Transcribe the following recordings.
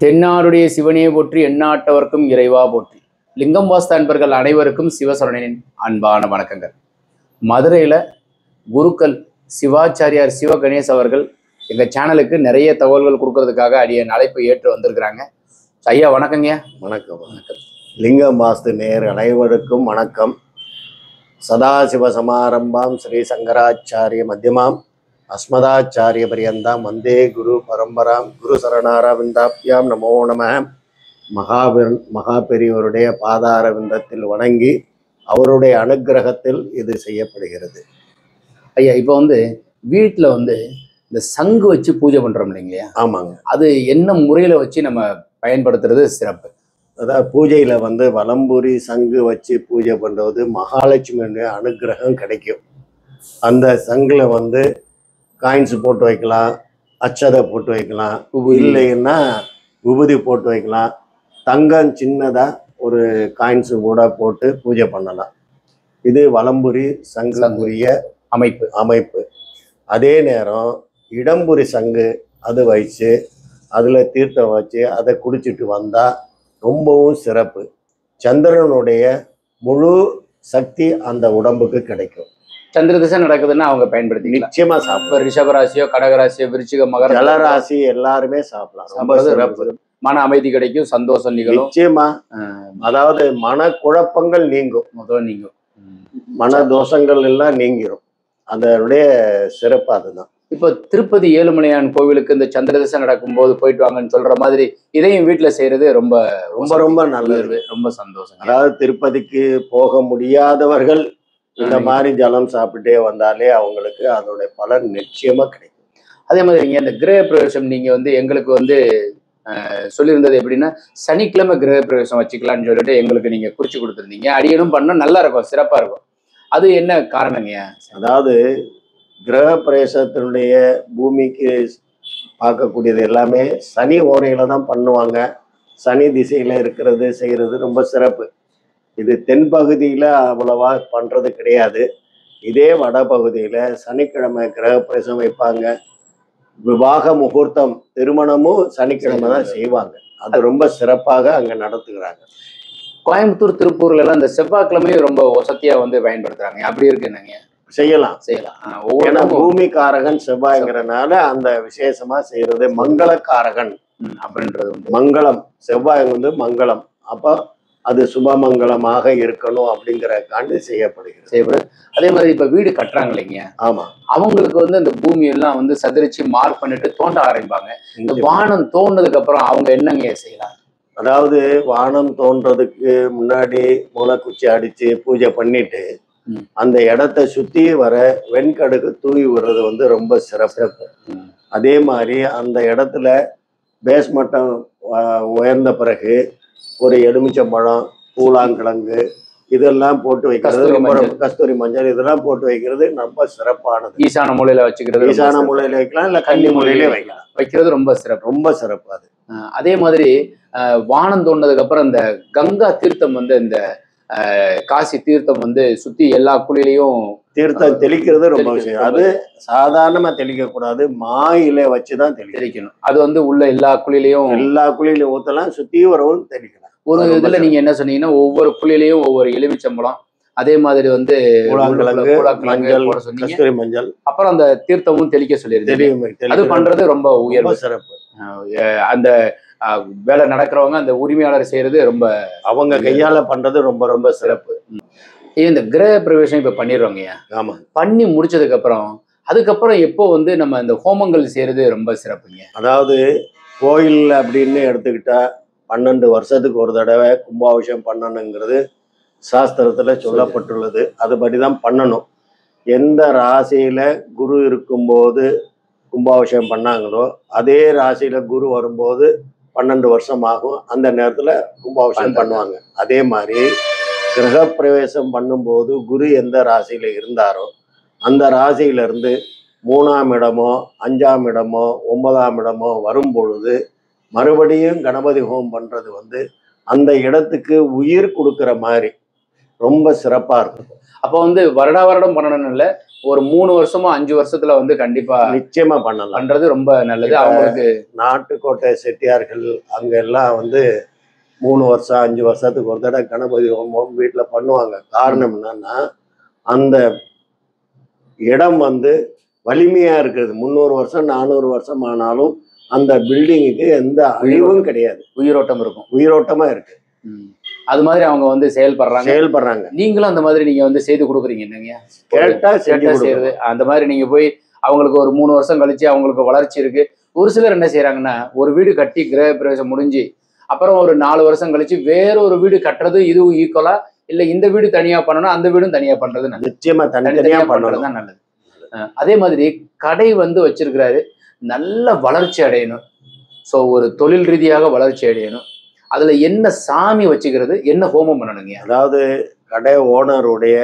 தென்னாருடைய சிவனே போற்றி எந்நாட்டவர்க்கும் இறைவா போற்றி. லிங்கம் வாஸ்து அன்பர்கள் அனைவருக்கும் சிவசரணனின் அன்பான வணக்கங்கள். மதுரையில் குருக்கள் சிவாச்சாரியார் சிவ கணேஷ் அவர்கள் எங்கள் சேனலுக்கு நிறைய தகவல்கள் கொடுக்கறதுக்காக அடிய அழைப்பு ஏற்று வந்திருக்கிறாங்க. ஐயா வணக்கங்க. வணக்கம். வணக்கம். லிங்கம் வாஸ்து நேர் அனைவருக்கும் வணக்கம். சதாசிவ சமாரம்பாம் ஸ்ரீ சங்கராச்சாரிய மத்தியமாம் அஸ்மதாச்சாரிய பரியந்தாம் வந்தே குரு பரம்பராம் குரு சரணாரவிந்தாப்யாம் நமோ நம. மகா பெரியவருடைய பாதார விந்தத்தில் வணங்கி அவருடைய அனுக்கிரகத்தில் இது செய்யப்படுகிறது. ஐயா இப்போ வீட்டில் இந்த சங்கு வச்சு பூஜை பண்ணுறோம் இல்லைங்களா? ஆமாங்க. அது என்ன முறையில் வச்சு நம்ம பயன்படுத்துறது சிறப்பு? அதாவது பூஜையில் வலம்புரி சங்கு வச்சு பூஜை பண்ணுறது மகாலட்சுமியுடைய அனுக்கிரகம் கிடைக்கும். அந்த சங்கில் காயின்ஸ் போட்டு வைக்கலாம், அச்சதை போட்டு வைக்கலாம், இல்லைன்னா விபூதி போட்டு வைக்கலாம், தங்கம் சின்னதாக ஒரு காயின்ஸு கூட போட்டு பூஜை பண்ணலாம். இது வலம்புரி சங்குக்குரிய அமைப்பு. அதே நேரம் இடம்புரி சங்கு அது வச்சு அதில் தீர்த்தம் வச்சு அதை குடிச்சிட்டு வந்தால் ரொம்பவும் சிறப்பு. சந்திரனுடைய முழு சக்தி அந்த உடம்புக்கு கிடைக்கும். சந்திர திசை நடக்குதுன்னா அவங்க பயன்படுத்தி நிச்சயமா சாப்பிடலாம். ரிஷபராசியோ, கடகராசியோ, விருச்சிக, மகர, ஜலராசி எல்லாருமே சாப்பிடலாம். ரொம்ப சிறப்பு. மன அமைதி கிடைக்கும், சந்தோஷம் நிகழும். நிச்சயமா. அதாவது மன குழப்பங்கள் நீங்கும், மன தோஷங்கள் எல்லாம் நீங்கிரும். அதனுடைய சிறப்பு அதுதான். இப்போ திருப்பதி ஏழுமலையான் கோவிலுக்கு இந்த சந்திர திசை நடக்கும்போது போயிட்டு வாங்கன்னு சொல்ற மாதிரி இதையும் வீட்டுல செய்யறது ரொம்ப ரொம்ப ரொம்ப நல்லது, ரொம்ப சந்தோஷம். அதாவது திருப்பதிக்கு போக முடியாதவர்கள் இந்த மாதிரி ஜலம் சாப்பிட்டே வந்தாலே அவங்களுக்கு அதோட பலன் நிச்சயமா கிடைக்கும். அதே மாதிரி நீங்க இந்த கிரக பிரவேசம் நீங்க எங்களுக்கு சொல்லியிருந்தது எப்படின்னா சனிக்கிழமை கிரக பிரவேசம் வச்சுக்கலாம்னு சொல்லிட்டு எங்களுக்கு நீங்க குறிச்சு கொடுத்துருந்தீங்க. அடியனும் பண்ண நல்லா இருக்கும், சிறப்பா இருக்கும். அது என்ன காரணங்க? அதாவது கிரக பிரவேசத்தினுடைய பூமிக்கு பார்க்கக்கூடியது எல்லாமே சனி ஓரையில தான் பண்ணுவாங்க. சனி திசையில இருக்கிறது செய்யறது ரொம்ப சிறப்பு. இது தென்பகுதியில் அவ்வளவா பண்ணுறது கிடையாது. இதே வட பகுதியில் சனிக்கிழமை கிரகப்பிரவேசம் வைப்பாங்க. விவாக முகூர்த்தம் திருமணமும் சனிக்கிழமை தான் செய்வாங்க. அது ரொம்ப சிறப்பாக அங்கே நடத்துகிறாங்க. கோயம்புத்தூர், திருப்பூர்ல எல்லாம் இந்த செவ்வாய்க்கிழமையும் ரொம்ப வசதியா பயன்படுத்துறாங்க. அப்படி இருக்கு என்னங்க? செய்யலாம். ஏன்னா பூமிக்காரகன் செவ்வாய்ங்கிறனால அந்த விசேஷமா செய்யறது. மங்களக்காரகன் அப்படின்றது மங்களம். செவ்வாய் மங்களம். அப்போ அது சுபமங்கலமாக இருக்கணும் அப்படிங்கிறக்காண்டி செய்யப்படுகிறது. அதே மாதிரி இப்ப வீடு கட்டுறாங்க இல்லைங்க? ஆமா. அவங்களுக்கு அந்த பூமி எல்லாம் சதுரிச்சு மார்க் பண்ணிட்டு தோண்ட ஆரம்பிப்பாங்க. இந்த வானம் தோண்டதுக்கு அப்புறம் அவங்க என்னங்க செய்யலாம்? அதாவது வானம் தோன்றதுக்கு முன்னாடி மூலக்குச்சி அடிச்சு பூஜை பண்ணிட்டு அந்த இடத்த சுத்தி வர வெண்கடுகு தூவி விடுறது ரொம்ப சிறப்பு. அதே மாதிரி அந்த இடத்துல பேஸ்மட்டம் உயர்ந்த பிறகு ஒரு எலுமிச்சம்பழம், பூலாங்கிழங்கு இதெல்லாம் போட்டு வைக்கிறது, கஸ்தூரி மஞ்சள் இதெல்லாம் போட்டு வைக்கிறது ரொம்ப சிறப்பானது. ஈசான மூலையில வச்சுக்கிறது, ஈசான மூலையில வைக்கலாம், இல்ல கன்னி மூலையிலே வைக்கிறது ரொம்ப சிறப்பு அது. அதே மாதிரி வானம் தோண்டதுக்கு அப்புறம் இந்த கங்கா தீர்த்தம் இந்த காசி தீர்த்தம் சுத்தி எல்லா குழியிலையும் தீர்த்தம் தெளிக்கிறது ரொம்ப விஷயம். அது சாதாரணமா தெளிக்க கூடாது, மாயில வச்சுதான் தெளிக்கணும். அது உள்ள எல்லா குழியிலையும் ஊத்தலாம், சுத்தி வரவும் தெளிக்கலாம். ஒரு இதுல நீங்க என்ன சொன்னீங்கன்னா ஒவ்வொரு குழியிலையும் ஒவ்வொரு எலுமிச்சம்பழம், அதே மாதிரி மஞ்சள், அப்புறம் அந்த தீர்த்தமும் தெளிக்க சொல்லியிருக்கு. அது பண்றது ரொம்ப உயர்வு, சிறப்பு. அந்த வேலை நடக்கிறவங்க அந்த உரிமையாளர் செய்யறது ரொம்ப அவங்க கையால பண்றது ரொம்ப ரொம்ப சிறப்பு. இந்த கிரக பிரவேசம் இப்ப பண்ணிடுவாங்க. ஆமா. பண்ணி முடிச்சதுக்கு அப்புறம் அதுக்கப்புறம் எப்போ நம்ம இந்த ஹோமங்கள் செய்யறது ரொம்ப சிறப்புங்க. அதாவது கோயில் அப்படின்னு எடுத்துக்கிட்டா 12 வருஷத்துக்கு ஒரு தடவை கும்பாபிஷேகம் பண்ணணுங்கிறது சாஸ்திரத்துல சொல்லப்பட்டுள்ளது. அதுபடிதான் பண்ணணும். எந்த ராசியில குரு இருக்கும்போது கும்பாபிஷேகம் பண்ணாங்களோ அதே ராசியில குரு வரும்போது 12 வருஷம் ஆகும். அந்த நேரத்துல கும்பாபிஷேகம் பண்ணுவாங்க. அதே மாதிரி கிரகப்பிரவேசம் பண்ணும்போது குரு எந்த ராசியில இருந்தாரோ அந்த ராசியிலிருந்து 3ஆம் இடமோ 5ஆம் இடமோ 9ஆம் இடமோ வரும் பொழுது மறுபடியும் கணபதி ஹோமம் பண்றது அந்த இடத்துக்கு உயிர் கொடுக்குற மாதிரி ரொம்ப சிறப்பா இருக்கும். அப்போ வருடா வருடம் பண்ணணும் இல்லை, ஒரு 3 வருஷமோ 5 வருஷத்துல வந்து கண்டிப்பா நிச்சயமா பண்ணலாம். பண்றது ரொம்ப நல்லது. அவங்களுக்கு நாட்டுக்கோட்டை செட்டியார்கள் அங்க எல்லாம் வந்து 3 வருஷம் 5 வருஷத்துக்கு ஒரு தடவை கணபதி ஹோமம் வீட்டுல பண்ணுவாங்க. காரணம் என்னன்னா அந்த இடம் வந்து வலிமையா இருக்கிறது. 300 வருஷம் 400 வருஷம் ஆனாலும் அந்த பில்டிங்குக்கு எந்த அழிவும் கிடையாது. உயிரோட்டம் இருக்கும். உயிரோட்டமா இருக்கு. அது மாதிரி அவங்க வந்து செயல்படுறாங்க. நீங்களும் அந்த மாதிரி நீங்க வந்து செய்து கொடுக்குறீங்க. என்னங்க கேட்டா செய்யறது அந்த மாதிரி நீங்க போய் அவங்களுக்கு ஒரு 3 வருஷம் கழிச்சு அவங்களுக்கு வளர்ச்சி இருக்கு. ஒரு சிலர் என்ன செய்யறாங்கன்னா, ஒரு வீடு கட்டி கிரக பிரவேசம் முடிஞ்சு அப்புறம் ஒரு 4 வருஷம் கழிச்சு வேற ஒரு வீடு கட்டுறது இதுவும் ஈக்குவலா, இல்ல இந்த வீடு தனியா பண்ணணும் அந்த வீடும் தனியா பண்றது நல்லது. நிச்சயமா தனித்தனியா பண்றது தான் நல்லது. அதே மாதிரி கடை வந்து வச்சிருக்கிறாரு, நல்ல வளர்ச்சி அடையணும். ஸோ ஒரு தொழில் ரீதியாக வளர்ச்சி அடையணும். அதுல என்ன சாமி வச்சுக்கிறது, என்ன ஹோமம் பண்ணணுங்க? அதாவது கடை ஓனருடைய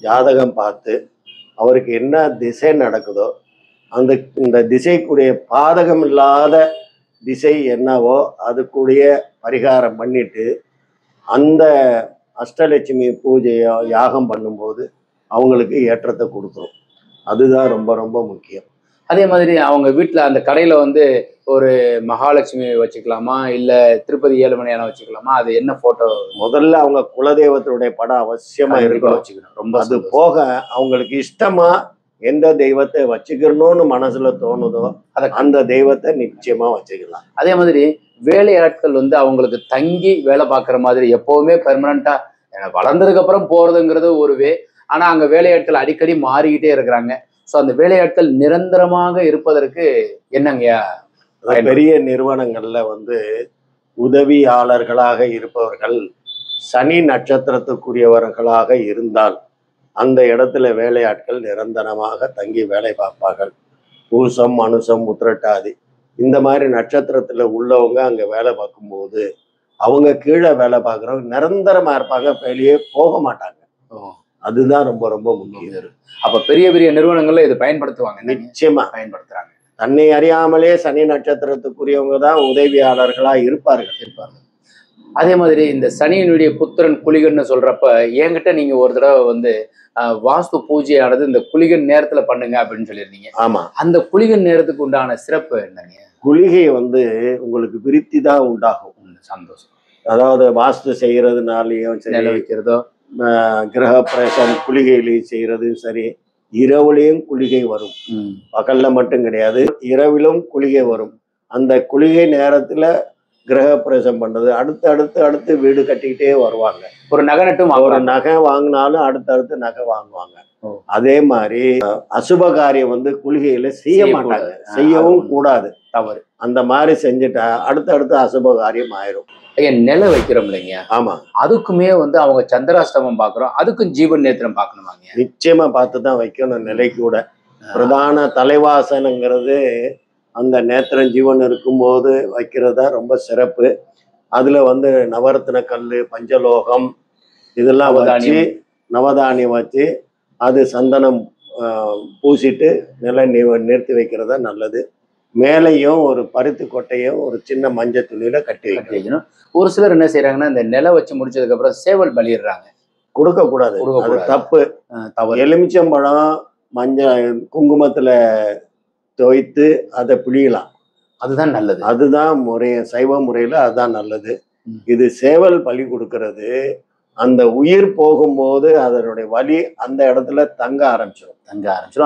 ஜாதகம் பார்த்து அவருக்கு என்ன திசை நடக்குதோ அந்த இந்த திசைக்குரிய பாதகம் இல்லாத திசை என்னவோ அதுக்குரிய பரிகாரம் பண்ணிட்டு அந்த அஷ்டலட்சுமி பூஜையோ யாகம் பண்ணும்போது அவங்களுக்கு ஏற்றத்தை கொடுத்துரும். அதுதான் ரொம்ப ரொம்ப முக்கியம். அதே மாதிரி அவங்க வீட்டில் அந்த கடையில் வந்து ஒரு மகாலட்சுமி வச்சுக்கலாமா, இல்லை திருப்பதி ஏழுமலையான வச்சுக்கலாமா? அது என்ன ஃபோட்டோ? முதல்ல அவங்க குலதெய்வத்தினுடைய படம் அவசியமாக வச்சுக்கணும். ரொம்ப அது போக அவங்களுக்கு இஷ்டமா எந்த தெய்வத்தை வச்சுக்கணும்னு மனசுல தோணுதோ அந்த தெய்வத்தை நிச்சயமா வச்சுக்கலாம். அதே மாதிரி வேலையாட்கள் வந்து அவங்களுக்கு தங்கி வேலை பார்க்குற மாதிரி எப்போவுமே பெர்மனண்டா வளர்ந்ததுக்கு அப்புறம் போறதுங்கிறது ஒருவே. ஆனா அங்க வேலையாட்கள் அடிக்கடி மாறிக்கிட்டே இருக்கிறாங்க. ஸோ அந்த வேலையாட்கள் நிரந்தரமாக இருப்பதற்கு என்னங்கய்யா? பெரிய நிறுவனங்கள்ல வந்து உதவியாளர்களாக இருப்பவர்கள் சனி நட்சத்திரத்துக்குரியவர்களாக இருந்தால் அந்த இடத்துல வேலையாட்கள் நிரந்தரமாக தங்கி வேலை பார்ப்பார்கள். பூசம், அனுசம், உத்திரட்டாதி இந்த மாதிரி நட்சத்திரத்துல உள்ளவங்க அங்க வேலை பார்க்கும்போது அவங்க கீழே வேலை பார்க்குறவங்க நிரந்தரமா இருப்பாங்க, வெளியே போக மாட்டாங்க. அதுதான் ரொம்ப ரொம்ப முக்கியம். அப்ப பெரிய பெரிய நிறுவனங்கள்ல இதை பயன்படுத்துவாங்க. நிச்சயமா பயன்படுத்துறாங்க. தன்னை அறியாமலே சனி நட்சத்திரத்துக்குரியவங்க தான் உதவியாளர்களா இருப்பார்கள். அதே மாதிரி இந்த சனியினுடைய புத்திரன் குளிகன்னு சொல்றப்ப என்கிட்ட நீங்க ஒரு தடவை வந்து வாஸ்து பூஜையானது இந்த குளிகன் நேரத்துல பண்ணுங்க அப்படின்னு சொல்லியிருந்தீங்க. ஆமா, அந்த குளிகன் நேரத்துக்கு உண்டான சிறப்பு என்னங்க? குளிகை வந்து உங்களுக்கு விருத்தி தான் உண்டாகும். சந்தோஷம். அதாவது வாஸ்து செய்யறதுனாலையும் சரி, வைக்கிறதோ கிரக பிரவேசம் குளிகையிலையும் செய்யறதும் சரி, இரவுலையும் குளிகை வரும். பகல்ல மட்டும் கிடையாது, இரவிலும் குளிகை வரும். அந்த குளிகை நேரத்துல கிரக பிரவேசம் பண்றது அடுத்து வீடு கட்டிக்கிட்டே வருவாங்க. ஒரு நகை நட்டும் ஒரு நகை வாங்கினாலும் அடுத்தடுத்து நகை வாங்குவாங்க. அதே மாதிரி அசுப காரியம் வந்து குளிகையில செய்ய மாட்டாங்க, செய்யவும் கூடாது, தவறு. அந்த மாதிரி செஞ்சுட்டா அடுத்தடுத்து அசுப காரியம் ஆயிரும். நிலை வைக்கிறோம் இல்லைங்க? ஆமா, அதுக்குமே வந்து அவங்க சந்திராஷ்டமம் பாக்குறோம், அதுக்கும் ஜீவன் நேத்திரம் பார்க்கணுமாங்க? நிச்சயமா பார்த்துதான் வைக்கணும். நிலை கூட பிரதான தலைவாசனங்கிறது அந்த நேத்திரம் ஜீவன் இருக்கும்போது வைக்கிறதா ரொம்ப சிறப்பு. அதுல வந்து நவரத்ன கல்லு, பஞ்சலோகம் இதெல்லாம் வச்சு நவதானியம் வச்சு அது சந்தனம் பூசிட்டு நிலை நிறுத்தி வைக்கிறதா நல்லது. மேலையும் ஒரு பருத்தி கொட்டையும் ஒரு சின்ன மஞ்சள் துணியில கட்டி வைக்கணும். ஒரு சிலர் என்ன செய்யறாங்கன்னா, இந்த நிலை வச்சு முடிச்சதுக்கு அப்புறம் சேவல் பலிடுறாங்க. கொடுக்க கூடாது, அது தப்பு. எலுமிச்சம்பழம் மஞ்சள் குங்குமத்துல துவைத்து அதை பிழியலாம், அதுதான் நல்லது. அதுதான் சைவ முறையில அதுதான் நல்லது. இது சேவல் பலி கொடுக்கறது அந்த உயிர் போகும்போது அதனுடைய வலி அந்த இடத்துல தங்க ஆரம்பிச்சிடும்.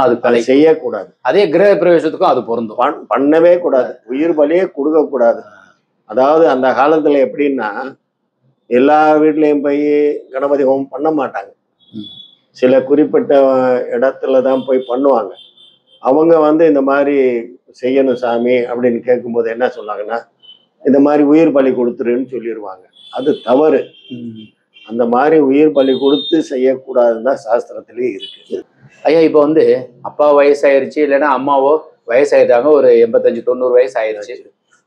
அது செய்யக்கூடாது. அதே கிரக பிரவேசத்துக்கும் அது பொருந்தும். பண்ணவே கூடாது, உயிர் பலியே கொடுக்க கூடாது. அதாவது அந்த காலத்துல எப்படின்னா எல்லா வீட்லயும் போய் கணபதி ஹோமம் பண்ண மாட்டாங்க, சில குறிப்பிட்ட இடத்துல தான் போய் பண்ணுவாங்க. அவங்க வந்து இந்த மாதிரி செய்யணும் சாமி அப்படின்னு கேட்கும்போது என்ன சொன்னாங்கன்னா, இந்த மாதிரி உயிர் பலி கொடுத்துருன்னு சொல்லிடுவாங்க. அது தவறு. அந்த மாதிரி உயிர் பலி கொடுத்து செய்யக்கூடாதுன்னு தான் சாஸ்திரத்திலேயே இருக்கு. ஐயா, இப்போ வந்து அப்பா வயசாயிருச்சு, இல்லைன்னா அம்மாவோ வயசாயிட்டாங்க, ஒரு 85-90 வயசு ஆயிடுச்சு.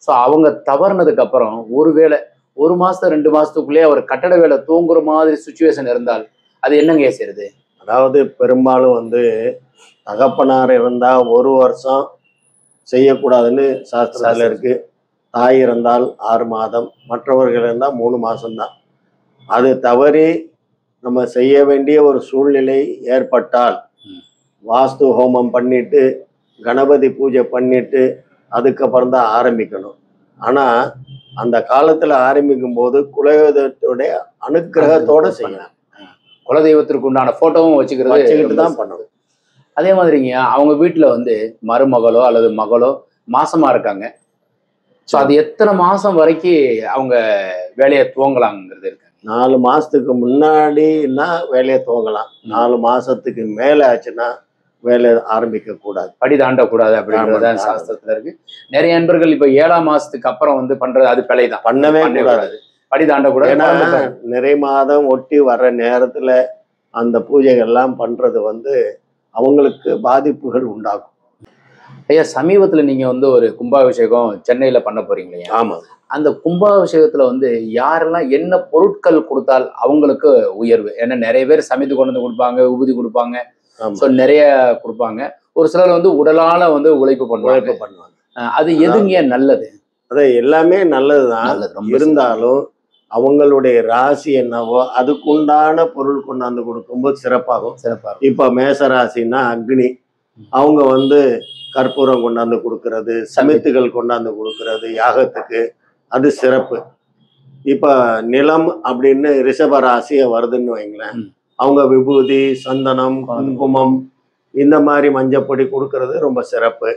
ஸோ அவங்க தவறுனதுக்கு அப்புறம் ஒருவேளை 1 மாசம் 2 மாசத்துக்குள்ளேயே அவர் கட்டட வேலை தூங்குற மாதிரி சுச்சுவேஷன் இருந்தால் அது என்னங்க செய்யுது? அதாவது பெரும்பாலும் வந்து தகப்பனார் இருந்தா 1 வருஷம் செய்யக்கூடாதுன்னு சாஸ்திரத்துல இருக்கு. தாய் இருந்தால் 6 மாதம், மற்றவர்கள் இருந்தால் 3 மாசம்தான். அது தவறி நம்ம செய்ய வேண்டிய ஒரு சூழ்நிலை ஏற்பட்டால் வாஸ்து ஹோமம் பண்ணிட்டு கணபதி பூஜை பண்ணிட்டு அதுக்கப்புறம் தான் ஆரம்பிக்கணும். ஆனால் அந்த காலத்தில் ஆரம்பிக்கும் போது குலதெய்வத்துடைய அனுக்கிரகத்தோட செய்யணும். குலதெய்வத்திற்கு உண்டான போட்டோவும் வச்சுக்கிட்டு தான் பண்ணணும். அதே மாதிரிங்க அவங்க வீட்டில் வந்து மருமகளோ அல்லது மகளோ மாசமா இருக்காங்க. ஸோ அது எத்தனை மாசம் வரைக்கும் அவங்க வேலையை துவங்கலாங்கிறது இருக்கு? 4 மாசத்துக்கு முன்னாடின்னா வேலையை துவங்கலாம். 4 மாசத்துக்கு மேலே ஆச்சுன்னா வேலை ஆரம்பிக்க கூடாது, படி தாண்டக்கூடாது அப்படின்றத சாஸ்திரத்துல இருக்கு. நிறைய நண்பர்கள் இப்ப 7ஆம் மாசத்துக்கு அப்புறம் வந்து பண்றது அது பிழைதான், பண்ணவே கூடாது, படி தாண்டக்கூடாது. ஏன்னா நிறை மாதம் ஒட்டி வர்ற நேரத்துல அந்த பூஜைகள்லாம் பண்றது வந்து அவங்களுக்கு பாதிப்புகள் உண்டாகும். ஐயா, சமீபத்துல நீங்க வந்து ஒரு கும்பாபிஷேகம் சென்னையில பண்ண போறீங்க இல்லையா? ஆமா. அந்த கும்பாபிஷேகத்துல வந்து யாரெல்லாம் என்ன பொருட்கள் கொடுத்தால் அவங்களுக்கு உயர்வு? ஏன்னா நிறைய பேர் சமைத்து கொண்டு வந்து கொடுப்பாங்க, உபதி கொடுப்பாங்க, நிறைய கொடுப்பாங்க. ஒரு சிலர் வந்து உடலால வந்து உழைப்பு பண்ணுவாங்க. அது எதுங்க நல்லது? அது எல்லாமே நல்லதுதான். இருந்தாலும் அவங்களுடைய ராசி என்னவோ அதுக்குண்டான பொருள் கொண்டாந்து கொடுக்கும்போது சிறப்பாகும். இப்ப மேச ராசின்னா அக்னி, அவங்க வந்து கற்பூரம் கொண்டாந்து கொடுக்கறது, சமித்துகள் கொண்டாந்து கொடுக்கறது யாகத்துக்கு, அது சிறப்பு. இப்ப நிலம் அப்படின்னு ரிஷப ராசிய வருதுன்னு வைங்களேன், அவங்க விபூதி, சந்தனம், குங்குமம், இந்த மாதிரி மஞ்சப்பொடி கொடுக்கறது ரொம்ப சிறப்பு.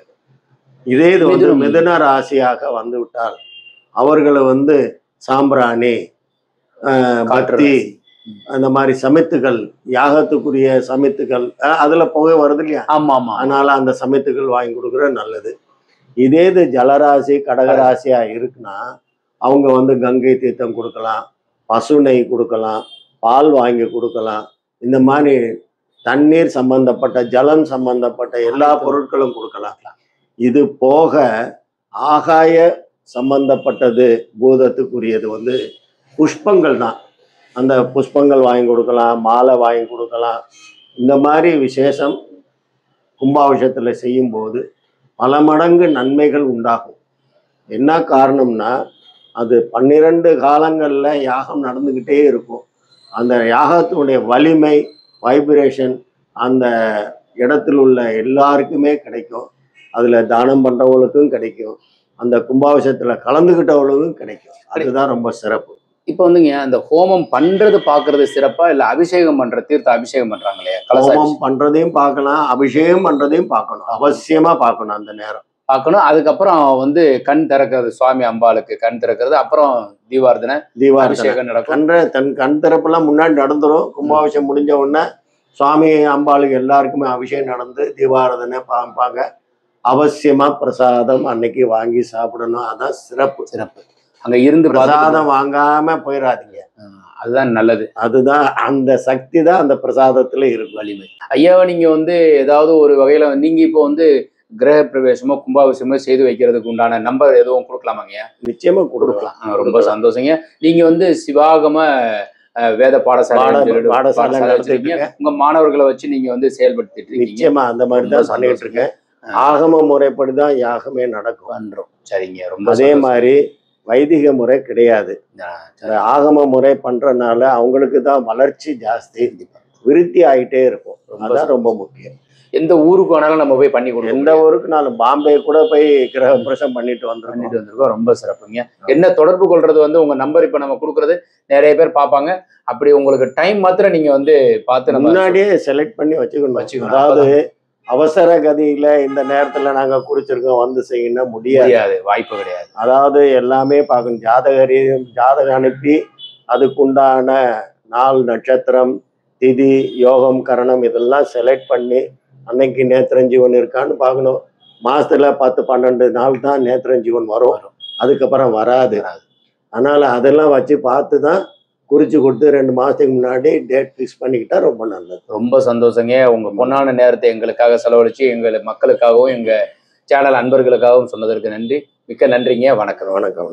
இதே இது வந்து மிதுன ராசியாக வந்து விட்டால் அவர்களை வந்து சாம்பிராணி, பக்தி, அந்த மாதிரி சமித்துகள், யாகத்துக்குரிய சமித்துகள், அதுல புகை வருது இல்லையா? அதனால அந்த சமித்துகள் வாங்கி கொடுக்குறது நல்லது. இதே இது ஜலராசி கடகராசியா இருக்குன்னா அவங்க வந்து கங்கை தீர்த்தம் கொடுக்கலாம், பசு நெய் கொடுக்கலாம், பால் வாங்கி கொடுக்கலாம். இந்த மாதிரி தண்ணீர் சம்பந்தப்பட்ட, ஜலம் சம்பந்தப்பட்ட எல்லா பொருட்களும் கொடுக்கலாம். இது போக ஆகாய சம்பந்தப்பட்டது பூதத்துக்குரியது வந்து புஷ்பங்கள் தான். அந்த புஷ்பங்கள் வாங்கி கொடுக்கலாம், மாலை வாங்கி கொடுக்கலாம். இந்த மாதிரி விசேஷம் கும்பாபிஷேகத்தில் செய்யும்போது பல மடங்கு நன்மைகள் உண்டாகும். என்ன காரணம்னா அது 12 காலங்களில் யாகம் நடந்துக்கிட்டே இருக்கும். அந்த யாகத்தினுடைய வலிமை, வைப்ரேஷன் அந்த இடத்துல உள்ள எல்லாருக்குமே கிடைக்கும். அதில் தானம் பண்ணுறவங்களுக்கும் கிடைக்கும், அந்த கும்பாபிஷேகத்தில் கலந்துக்கிட்டவங்களுக்கும் கிடைக்கும். அதுதான் ரொம்ப சிறப்பு. இப்போ வந்துங்க அந்த ஹோமம் பண்றது பாக்குறது சிறப்பா, இல்ல அபிஷேகம் பண்ற தீர்த்த அபிஷேகம் பண்றாங்களே, ஹோமம் பண்றதையும் பார்க்கலாம், அபிஷேகம் பண்றதையும் பார்க்கணும், அவசியமா பார்க்கணும். அந்த நேரம் பார்க்கணும். அதுக்கப்புறம் வந்து கண் திறக்கிறது, சுவாமி அம்பாளுக்கு கண் திறக்கிறது, அப்புறம் தீபார்த்தனை அபிஷேகம் நடக்கும். தன் கண் திறப்பெல்லாம் முன்னாடி நடந்துரும். கும்பாபிஷேகம் முடிஞ்ச உடனே சுவாமி அம்பாளுக்கு எல்லாருக்குமே அபிஷேகம் நடந்து தீபாராதனை பார்ப்பாங்க. அவசியமா பிரசாதம் அன்னைக்கு வாங்கி சாப்பிடணும். அதான் சிறப்பு. அங்க இருந்து பிரசாதம் வாங்காம போயிடாதீங்க, அதுதான் நல்லது. அதுதான் அந்த சக்தி தான் அந்த பிரசாதத்துல இருக்கு, வலிமை. ஐயாவை நீங்க வந்து ஏதாவது ஒரு வகையில நீங்க இப்போ வந்து கிரக பிரவேசமோ கும்பாபிஷேகமோ செய்து வைக்கிறதுக்கு உண்டான நம்பர் எதுவும் கொடுக்கலாமாங்க? நிச்சயமா கொடுக்கலாம். ரொம்ப சந்தோஷங்க. நீங்க வந்து சிவாகம வேத பாடசாலை உங்க மாணவர்களை வச்சு நீங்க வந்து செயல்படுத்திட்டு இருக்கீங்க. நிச்சயமா அந்த மாதிரி தான் பண்ணிட்டு இருக்கேன். ஆகம முறைப்படிதான் யாகமே நடக்கும். சரிங்க, ரொம்ப. அதே மாதிரி வைதிக முறை கிடையாது. ஆகம முறை பண்றதுனால அவங்களுக்கு தான் வளர்ச்சி ஜாஸ்தி, விருத்தி ஆகிட்டே இருக்கும். அதுதான் ரொம்ப முக்கியம். எந்த ஊருக்கு வேணாலும் நம்ம போய் பண்ணி கொடுக்கணும். எந்த ஊருக்கு நானும் பாம்பே கூட போய் கிரக பிரவேசம் பண்ணிட்டு வந்திருக்கோம். ரொம்ப சிறப்புங்க. என்ன தொடர்பு கொள்றது வந்து உங்க நம்பர் இப்ப நம்ம கொடுக்கறது நிறைய பேர் பார்ப்பாங்க. அப்படி உங்களுக்கு டைம் மாத்திரம் நீங்க வந்து பார்த்து முன்னாடியே செலக்ட் பண்ணி வச்சுக்கணும். அதாவது அவசர கதியில இந்த நேரத்துல நாங்க குறிச்சிருக்கோம் வந்து செய்யணும் முடியாது, வாய்ப்பு கிடையாது. அதாவது எல்லாமே பார்க்கணும். ஜாதகம் அனுப்பி அதுக்குண்டான நாள், நட்சத்திரம், திதி, யோகம், கரணம் இதெல்லாம் செலக்ட் பண்ணி அன்னைக்கு நேத்திரஞ்சீவன் இருக்கான்னு பார்க்கணும். மாசத்துல 10-12 நாள் தான் நேத்திரஞ்சீவன் வரும், அதுக்கப்புறம் வராது. அதனால அதெல்லாம் வச்சு பார்த்து தான் குறிச்சு கொடுத்து 2 மாசத்துக்கு முன்னாடி டேட் ஃபிக்ஸ் பண்ணிக்கிட்டா ரொம்ப நல்லது. ரொம்ப சந்தோஷங்க. உங்க பொன்னான நேரத்தை எங்களுக்காக செலவழிச்சு எங்கள் மக்களுக்காகவும் எங்க சேனல் அன்பர்களுக்காகவும் சொன்னதற்கு நன்றி. மிக்க நன்றிங்க. வணக்கம். வணக்கம்.